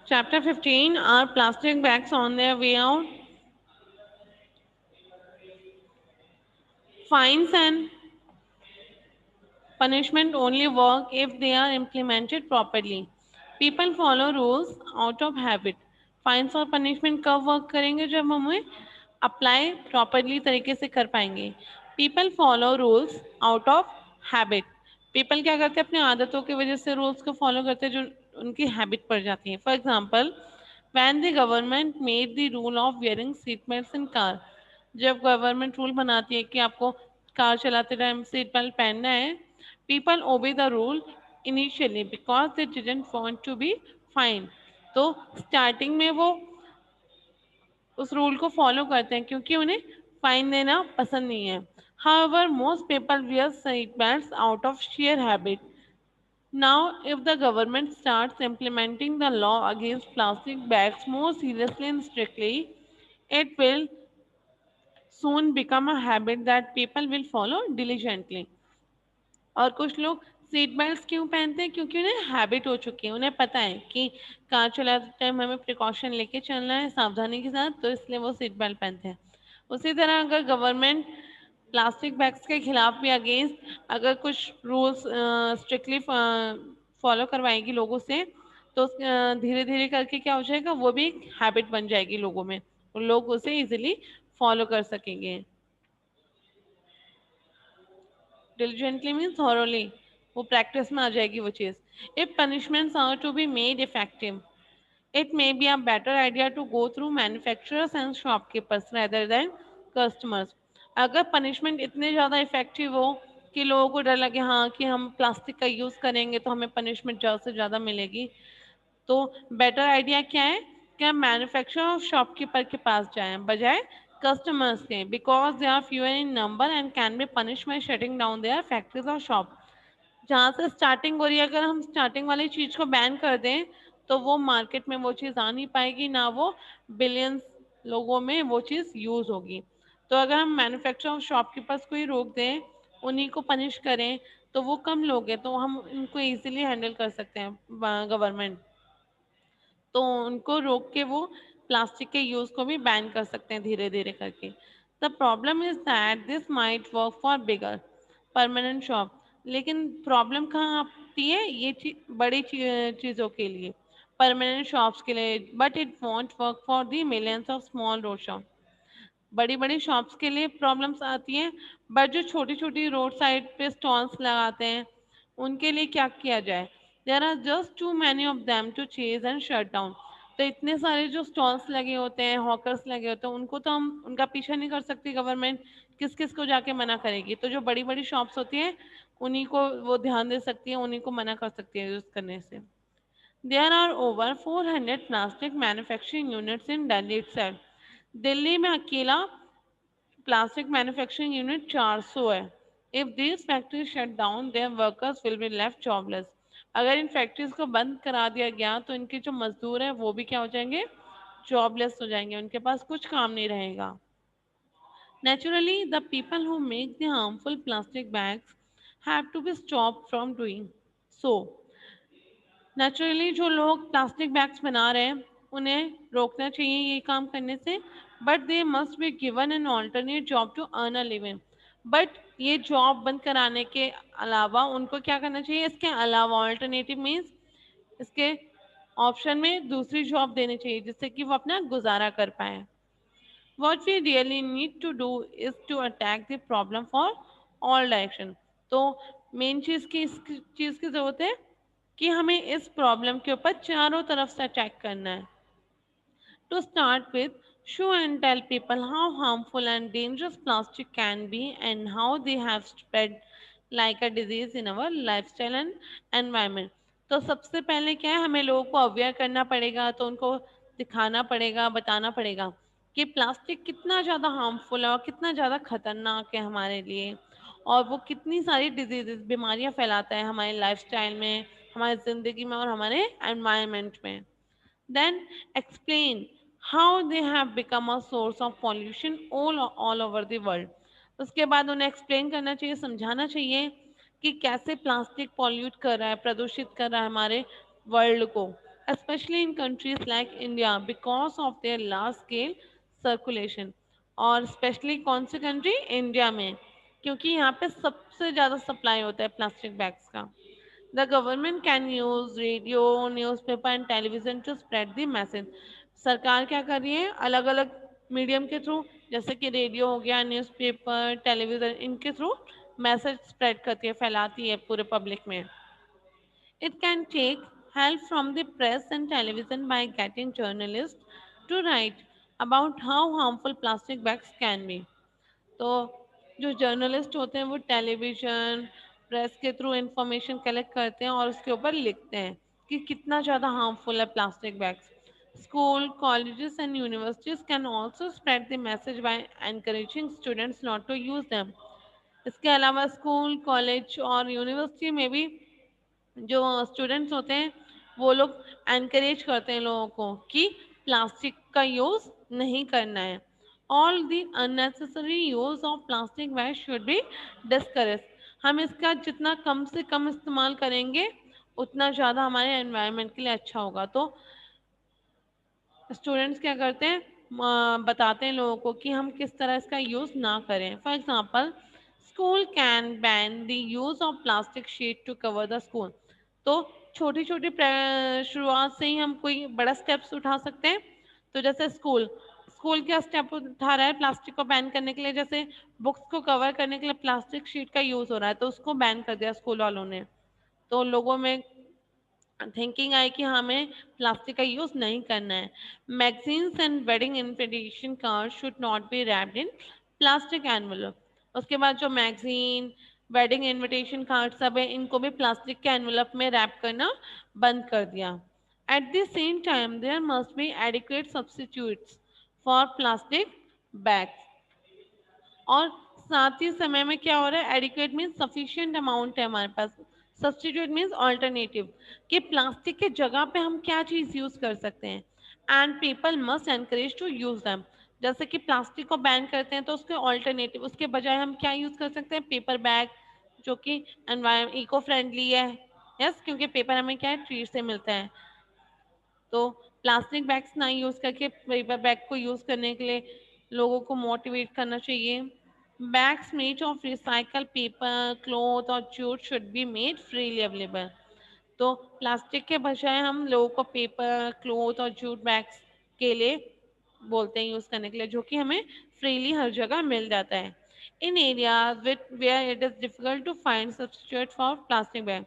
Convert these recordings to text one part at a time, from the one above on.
Chapter 15 are plastic bags on their way out. Fines and punishment only work if they are implemented properly. People follow rules out of habit. Fines और punishment कब work करेंगे जब हमें apply properly तरीके से कर पाएंगे. People follow rules out of habit. People क्या करते हैं अपनी आदतों की वजह से rules को follow करते हैं जो उनकी habit पड़ जाती है. For example, when the government made the rule of wearing seat belts in car, जब गवर्नमेंट रूल बनाती है कि आपको कार चलाते टाइम सीट बेल्ट पहनना है, people obey the rule initially because they didn't want to be fined. तो starting में वो उस रूल को फॉलो करते हैं क्योंकि उन्हें फाइन देना पसंद नहीं है. However, most people wear seat belts out of sheer habit. Now, if the government starts implementing the law against plastic bags more seriously and strictly, it will soon become a habit that people will follow diligently. और कुछ लोग seat belt क्यों पहनते हैं? क्योंकि उन्हें habit हो चुकी है, उन्हें पता है कि कार चलाते टाइम हमें प्रिकॉशन लेके चलना है सावधानी के साथ, तो इसलिए वो सीट बेल्ट पहनते हैं. उसी तरह अगर गवर्नमेंट प्लास्टिक बैग्स के खिलाफ भी अगेंस्ट अगर कुछ रूल्स स्ट्रिक्टली फॉलो करवाएगी लोगों से, तो धीरे धीरे करके क्या हो जाएगा, वो भी एक हैबिट बन जाएगी लोगों में और लोग उसे इजिली फॉलो कर सकेंगे. diligently means thoroughly, वो प्रैक्टिस में आ जाएगी वो चीज़. If punishments are to be made effective, it may be a better idea to go through manufacturers and shopkeepers rather than customers. अगर पनिशमेंट इतने ज़्यादा इफेक्टिव हो कि लोगों को डर लगे हाँ कि हम प्लास्टिक का यूज़ करेंगे तो हमें पनिशमेंट ज़्यादा से ज़्यादा मिलेगी, तो बेटर आइडिया क्या है कि हम मैन्युफैक्चरर और शॉपकीपर के पास जाएं बजाय कस्टमर्स के, because they are fewer in number and can be punish by shutting down their factories और शॉप. जहाँ से स्टार्टिंग हो रही है, अगर हम स्टार्टिंग वाली चीज़ को बैन कर दें तो वो मार्केट में वो चीज़ आ नहीं पाएगी, ना वो बिलियंस लोगों में वो चीज़ यूज़ होगी. तो अगर हम मैन्युफैक्चरर और शॉपकीपर्स को ही रोक दें, उन्हीं को पनिश करें, तो वो कम लोग हैं तो हम उनको इजीली हैंडल कर सकते हैं गवर्नमेंट. तो उनको रोक के वो प्लास्टिक के यूज को भी बैन कर सकते हैं धीरे धीरे करके. The problem is that this might work for bigger permanent shop. लेकिन प्रॉब्लम कहाँ आती है, ये बड़ी चीजों के लिए, परमानेंट शॉप्स के लिए, but it won't work for the millions of small road shop. बड़ी बड़ी शॉप्स के लिए प्रॉब्लम्स आती हैं, बट जो छोटी छोटी रोड साइड पे स्टॉल्स लगाते हैं उनके लिए क्या किया जाए. There are just too many of them to chase and shut down. तो इतने सारे जो स्टॉल्स लगे होते हैं, हॉकर्स लगे होते हैं, उनको तो हम उनका पीछा नहीं कर सकती गवर्नमेंट, किस किस को जाके मना करेगी. तो जो बड़ी बड़ी शॉप्स होती हैं उन्हीं को वो ध्यान दे सकती है, उन्हीं को मना कर सकती है यूज करने से. There are over 400 plastic manufacturing units in Delhi itself. Delhi में अकेला प्लास्टिक मैन्युफैक्चरिंग यूनिट 400 है. If this factory shut down their workers will be left jobless. अगर इन फैक्ट्रीज को बंद करा दिया गया तो इनके जो मजदूर हैं वो भी क्या हो जाएंगे, जॉबलेस हो जाएंगे, उनके पास कुछ काम नहीं रहेगा. Naturally, the people who make the harmful plastic bags have to be stopped from doing so. Naturally जो लोग प्लास्टिक बैग्स बना रहे हैं उन्हें रोकना चाहिए ये काम करने से, but they must be given an alternate job to earn a living. But ये जॉब बंद कराने के अलावा उनको क्या करना चाहिए, इसके अलावा ऑल्टरनेटिव मीन्स इसके ऑप्शन में दूसरी जॉब देनी चाहिए जिससे कि वो अपना गुजारा कर पाए. What we really need to do is to attack the problem for all direction. तो मेन चीज की इस चीज की जरूरत है कि हमें इस प्रॉब्लम के ऊपर चारों तरफ से अटैक करना है. To start with, show and tell people how harmful and dangerous plastic can be and how they have spread like a disease in our lifestyle and environment. तो सबसे पहले क्या है, हमें लोगों को अवेयर करना पड़ेगा, तो उनको दिखाना पड़ेगा, बताना पड़ेगा कि प्लास्टिक कितना ज़्यादा हार्मफुल है और कितना ज़्यादा खतरनाक है हमारे लिए, और वो कितनी सारी डिजीजेस बीमारियां फैलाता है हमारे लाइफस्टाइल में, हमारी ज़िंदगी में और हमारे एनवायरनमेंट में. Then explain how they have become a source of pollution all over the world. उसके बाद उन्हें एक्सप्लेन करना चाहिए, समझाना चाहिए कि कैसे प्लास्टिक पॉल्यूट कर रहा है, प्रदूषित कर रहा है हमारे वर्ल्ड को. especially in countries like India because of their large scale circulation. और स्पेशली कौन सी कंट्री? इंडिया में, क्योंकि यहाँ पे सबसे ज़्यादा सप्लाई होता है प्लास्टिक बैग्स का. The government can use radio, newspaper and television to spread the message. सरकार क्या कर रही है? अलग अलग मीडियम के थ्रू, जैसे कि रेडियो हो गया, न्यूज़पेपर, टेलीविज़न, इनके थ्रू मैसेज स्प्रेड करती है, फैलाती है पूरे पब्लिक में. It can take help from the press and television by getting journalists to write about how harmful plastic bags can be. तो जो जर्नलिस्ट होते हैं वो टेलीविजन, प्रेस के थ्रू इंफॉर्मेशन कलेक्ट करते हैं और उसके ऊपर लिखते हैं कि कितना ज़्यादा हार्मफुल है plastic bags. School, colleges and universities can also spread the message by encouraging students not to use them. इसके अलावा स्कूल, कॉलेज और यूनिवर्सिटी में भी जो स्टूडेंट्स होते हैं वो लोग एनकरेज करते हैं लोगों को कि प्लास्टिक का यूज़ नहीं करना है. All the unnecessary use of plastic bag should be discourage. हम इसका जितना कम से कम इस्तेमाल करेंगे उतना ज़्यादा हमारे एनवायरनमेंट के लिए अच्छा होगा. तो स्टूडेंट्स क्या करते हैं, बताते हैं लोगों को कि हम किस तरह इसका यूज़ ना करें. For example, school can ban the use of plastic sheet to cover the school. तो छोटी छोटी शुरुआत से ही हम कोई बड़ा स्टेप्स उठा सकते हैं. तो जैसे स्कूल स्कूल क्या स्टेप उठा रहा है प्लास्टिक को बैन करने के लिए? जैसे बुक्स को कवर करने के लिए प्लास्टिक शीट का यूज़ हो रहा है तो उसको बैन कर दिया स्कूल वालों ने. तो लोगों में थिंकिंग आई कि हमें प्लास्टिक का यूज़ नहीं करना है. Magazines and wedding invitation card should not be wrapped in plastic envelope. उसके बाद जो मैगजीन, वेडिंग इनविटेशन कार्ड सब है इनको भी प्लास्टिक के एनवलप में रैप करना बंद कर दिया. At the same time there must be adequate substitutes for plastic bags. और साथ ही समय में क्या हो रहा है, एडिक्वेट मीन्स सफिशिएंट अमाउंट है हमारे पास, सब्स्टिट्यूट मीन्स ऑल्टरनेटिव, कि प्लास्टिक के जगह पे हम क्या चीज़ यूज़ कर सकते हैं. And people must encourage to use them. जैसे कि प्लास्टिक को बैन करते हैं तो उसके ऑल्टरनेटिव, उसके बजाय हम क्या यूज़ कर सकते हैं? पेपर बैग, जो कि एनवायरमेंट इको फ्रेंडली है. यस, क्योंकि पेपर हमें क्या है, ट्री से मिलता है. तो प्लास्टिक बैग्स ना यूज़ करके पेपर बैग को यूज़ करने के लिए लोगों को मोटिवेट करना चाहिए. Bags made of recycle paper, cloth और jute should be made freely available. तो प्लास्टिक के बजाय हम लोगों को पेपर, क्लॉथ और जूट बैग्स के लिए बोलते हैं यूज़ करने के लिए, जो कि हमें फ्रीली हर जगह मिल जाता है. In areas with where it is difficult to find substitute for plastic bag.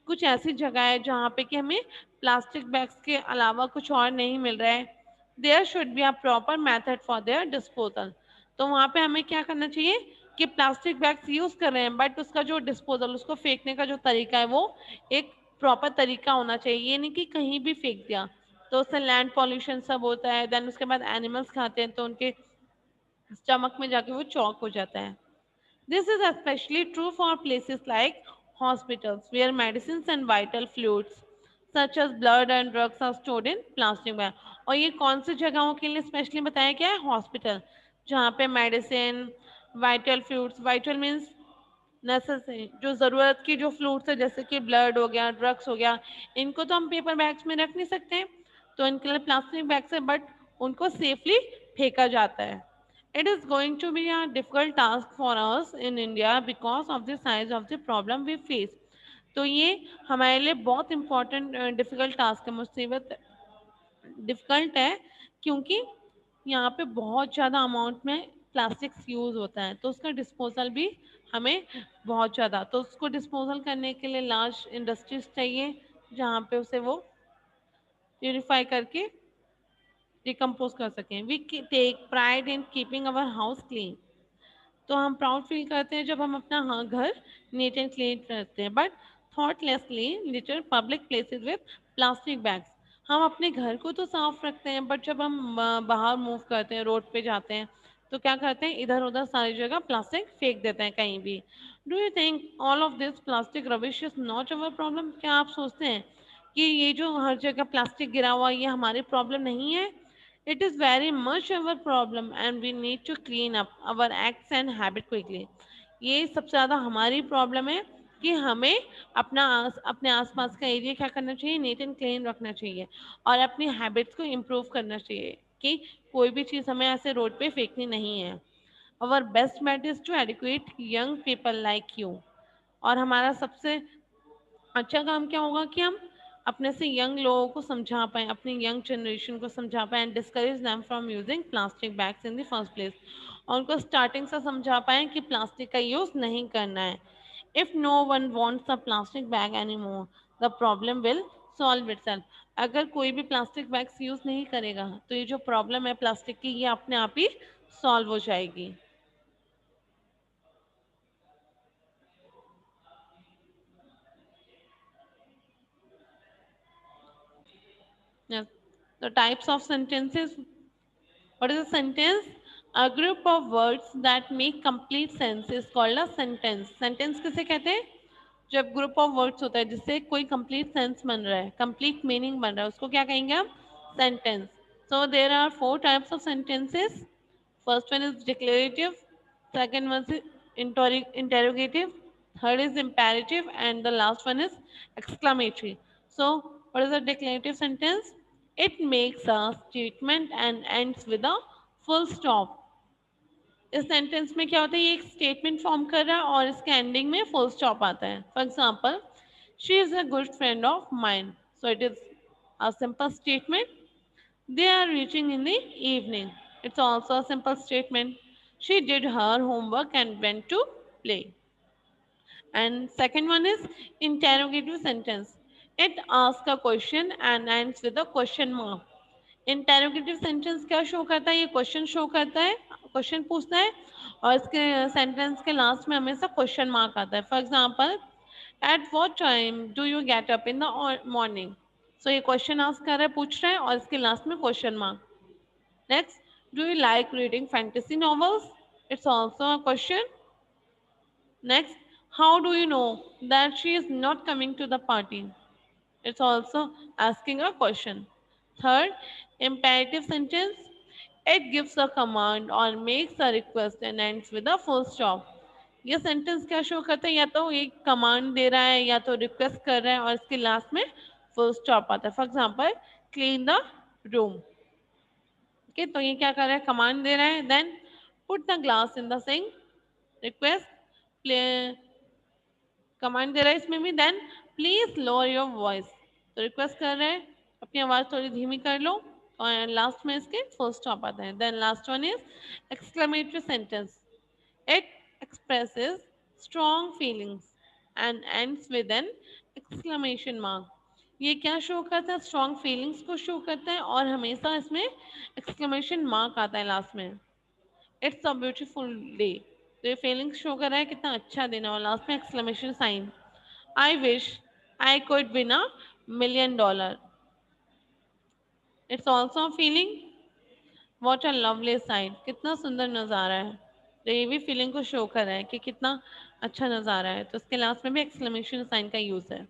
कुछ ऐसी जगह है जहाँ पे कि हमें प्लास्टिक बैग्स के अलावा कुछ और नहीं मिल रहा है. There should be a proper method for their disposal. तो वहाँ पे हमें क्या करना चाहिए कि प्लास्टिक बैग्स यूज़ कर रहे हैं बट उसका जो डिस्पोजल, उसको फेंकने का जो तरीका है वो एक प्रॉपर तरीका होना चाहिए. ये नहीं कि कहीं भी फेंक दिया तो उससे लैंड पॉल्यूशन सब होता है. देन उसके बाद एनिमल्स खाते हैं तो उनके स्टमक में जाके वो चौक हो जाता है. This is especially true for places like hospitals where medicines and vital fluids such as blood and drugs are stored in plastic bag. और ये कौन सी जगहों के लिए स्पेशली बताया गया है? हॉस्पिटल, जहाँ पे medicine, vital fluids, vital means necessary, जो ज़रूरत की जो फ्लूइड्स है जैसे कि ब्लड हो गया, ड्रग्स हो गया, इनको तो हम पेपर बैग्स में रख नहीं सकते हैं तो इनके लिए प्लास्टिक बैग्स है बट उनको सेफली फेंका जाता है. It is going to be a difficult task for us in India because of the size of the problem we face. तो ये हमारे लिए बहुत इम्पोर्टेंट डिफिकल्ट टास्क है, मुसीबत डिफिकल्ट है, क्योंकि यहाँ पे बहुत ज़्यादा अमाउंट में प्लास्टिक्स यूज़ होता है तो उसका डिस्पोजल भी हमें बहुत ज़्यादा, तो उसको डिस्पोजल करने के लिए लार्ज इंडस्ट्रीज चाहिए जहाँ पे उसे वो प्यूरिफाई करके डिकम्पोज कर सकें. We take pride in keeping our house clean. तो हम प्राउड फील करते हैं जब हम अपना घर नीट एंड क्लीन रखते हैं but thoughtlessly litter public places with plastic bags. हम अपने घर को तो साफ रखते हैं बट जब हम बाहर मूव करते हैं, रोड पे जाते हैं तो क्या करते हैं, इधर उधर सारी जगह प्लास्टिक फेंक देते हैं कहीं भी. Do you think all of this plastic rubbish is not our problem? क्या आप सोचते हैं कि ये जो हर जगह प्लास्टिक गिरा हुआ है ये हमारी प्रॉब्लम नहीं है? It is very much our problem and we need to clean up our acts and habit quickly. ये सबसे ज़्यादा हमारी प्रॉब्लम है कि हमें अपने आसपास का एरिया क्या करना चाहिए, नीट एंड क्लीन रखना चाहिए और अपनी हैबिट्स को इम्प्रूव करना चाहिए कि कोई भी चीज़ हमें ऐसे रोड पे फेंकनी नहीं है। Our best mate is to educate young people like you. और हमारा सबसे अच्छा काम क्या होगा कि हम अपने से यंग लोगों को समझा पाएँ, अपनी यंग जनरेशन को समझा पाएँ and discourage them from using plastic bags in the first place. और उनको स्टार्टिंग से समझा पाएँ कि प्लास्टिक का यूज़ नहीं करना है। If no one wants a plastic bag anymore, the problem will solve itself. अगर कोई भी प्लास्टिक बैग्स यूज़ नहीं करेगा, तो ये जो प्रॉब्लम है प्लास्टिक की, ये अपने आप ही सॉल्व हो जाएगी। Yes. The types of sentences. What is a sentence? A group of words that make complete sense is called a sentence. Sentence किसे कहते हैं? जब ग्रुप ऑफ वर्ड्स होता है जिससे कोई कंप्लीट सेंस बन रहा है, कंप्लीट मीनिंग बन रहा है, उसको क्या कहेंगे हम? Sentence. So there are four types of sentences. First one is declarative, second one is interrogative, third is imperative, and the last one is exclamatory. So, what is a declarative sentence? It makes a statement and ends with a full stop. इस sentence में क्या होता है, ये एक statement form कर रहा है और इसके एंडिंग में फुल स्टॉप आता है. For example, she is a good friend of mine. So it is a simple statement. They are reaching in the evening. It's also a simple statement. She did her homework and went to play. And second one is interrogative sentence. It asks a question and ends with a question mark. Interrogative sentence क्या show करता है, ये question show करता है, question पूछता है और इसके सेंटेंस के लास्ट में हमेशा क्वेश्चन मार्क आता है. For example, at what time do you get up in the morning. So ये क्वेश्चन आस्क कर रहा है, पूछ रहा है और इसके लास्ट में question mark. Next, do you like reading fantasy novels. It's also a question. Next, how do you know that she is not coming to the party. It's also asking a question. Third, imperative sentence. It gives a command or makes a request and ends with a full stop. ये sentence क्या show करता है, या तो एक command दे रहा है या तो रिक्वेस्ट कर रहा है और इसके लास्ट में फुल स्टॉप आता है. For example, clean the room. Okay, तो ये क्या कर रहा है, कमांड दे रहा है. Then put the glass in the sink. Request, play, command दे रहा है इसमें भी. Then please lower your voice. तो रिक्वेस्ट कर रहे हैं अपनी आवाज थोड़ी धीमी कर लो और लास्ट में इसके फुल स्टॉप आता है. Then last one is exclamatory sentence. It expresses strong feelings and ends with an exclamation mark. ये क्या शो करता है, स्ट्रॉन्ग फीलिंग्स को शो करता है और हमेशा इसमें एक्सक्लेमेशन मार्क आता है लास्ट में. It's a beautiful day. तो ये फीलिंग्स शो कर रहा है कितना अच्छा दिन है और लास्ट में exclamation sign. I wish I could win $1 million. It's also a feeling. What a lovely sight. कितना सुंदर नज़ारा है. तो ये भी फीलिंग को शो कर रहा है कि कितना अच्छा नज़ारा है. तो इसके लास्ट में भी एक्सक्लेमेशन साइन का यूज़ है.